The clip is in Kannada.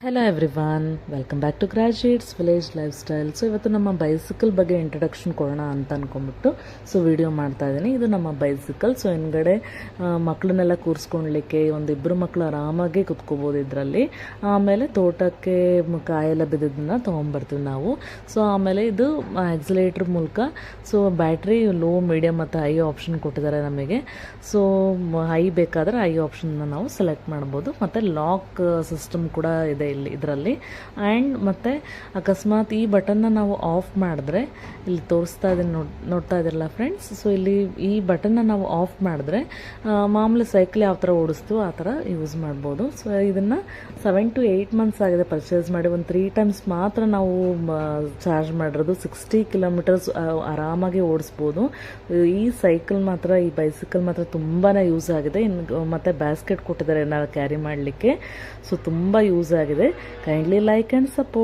Hello everyone, welcome back to graduates village lifestyle. So ಇವತ್ತು ನಮ್ಮ ಬೈಸಿಕಲ್ ಬಗ್ಗೆ ಇಂಟ್ರಡಕ್ಷನ್ ಕೊಡೋಣ ಅಂತ ಅಂದ್ಕೊಂಡ್ಬಿಟ್ಟು ವಿಡಿಯೋ ಮಾಡ್ತಾ ಇದ್ದೀನಿ. ಇದು ನಮ್ಮ ಬೈಸಿಕಲ್. ಸೊ ಹಿಂದ್ಗಡೆ ಮಕ್ಕಳನ್ನೆಲ್ಲ ಕೂರಿಸ್ಕೊಳ್ಲಿಕ್ಕೆ ಒಂದಿಬ್ಬರು ಮಕ್ಕಳು ಆರಾಮಾಗಿ ಕುತ್ಕೋಬೋದು ಇದರಲ್ಲಿ. ಆಮೇಲೆ ತೋಟಕ್ಕೆ ಕಾಯೆಲ್ಲ ಬಿದ್ದದನ್ನ ತೊಗೊಂಬರ್ತೀವಿ ನಾವು. ಸೊ ಆಮೇಲೆ ಇದು ಆಕ್ಸಿಲೇಟರ್ ಮೂಲಕ ಬ್ಯಾಟ್ರಿ ಲೋ, ಮೀಡಿಯಮ್ ಮತ್ತು ಹೈ ಆಪ್ಷನ್ ಕೊಟ್ಟಿದ್ದಾರೆ ನಮಗೆ. ಸೊ ಹೈ ಬೇಕಾದರೆ ಹೈ ಆಪ್ಷನ್ನ ನಾವು ಸೆಲೆಕ್ಟ್ ಮಾಡ್ಬೋದು. ಮತ್ತು ಲಾಕ್ ಸಿಸ್ಟಮ್ ಕೂಡ ಇದೆ ಇದರಲ್ಲಿ. ಆ್ಯಂಡ್ ಮತ್ತು ಅಕಸ್ಮಾತ್ ಈ ಬಟನ್ನ ನಾವು ಆಫ್ ಮಾಡಿದ್ರೆ, ಇಲ್ಲಿ ತೋರಿಸ್ತಾ ಇದನ್ನು ನೋಡ್ತಾ ಇದ್ದೀರಲ್ಲ ಫ್ರೆಂಡ್ಸ್. ಸೊ ಇಲ್ಲಿ ಈ ಬಟನ್ನ ನಾವು ಆಫ್ ಮಾಡಿದ್ರೆ ಮಾಮೂಲಿ ಸೈಕಲ್ ಯಾವ ಥರ ಓಡಿಸ್ತೀವೋ ಆ ಥರ ಯೂಸ್ ಮಾಡ್ಬೋದು. ಸೊ ಇದನ್ನು 7 to 8 months ಆಗಿದೆ ಪರ್ಚೇಸ್ ಮಾಡಿ. ಒಂದು 3 times ಮಾತ್ರ ನಾವು ಚಾರ್ಜ್ ಮಾಡಿರೋದು. 60 kilometers ಆರಾಮಾಗಿ ಓಡಿಸ್ಬೋದು. ಈ ಸೈಕಲ್ ಮಾತ್ರ, ಈ ಬೈಸಿಕಲ್ ಮಾತ್ರ ತುಂಬಾ ಯೂಸ್ ಆಗಿದೆ. ಮತ್ತು ಬ್ಯಾಸ್ಕೆಟ್ ಕೊಟ್ಟಿದ್ದಾರೆ ನಾವು ಕ್ಯಾರಿ ಮಾಡಲಿಕ್ಕೆ. ಸೊ ತುಂಬ ಯೂಸ್ ಆಗಿದೆ. Kindly like and support.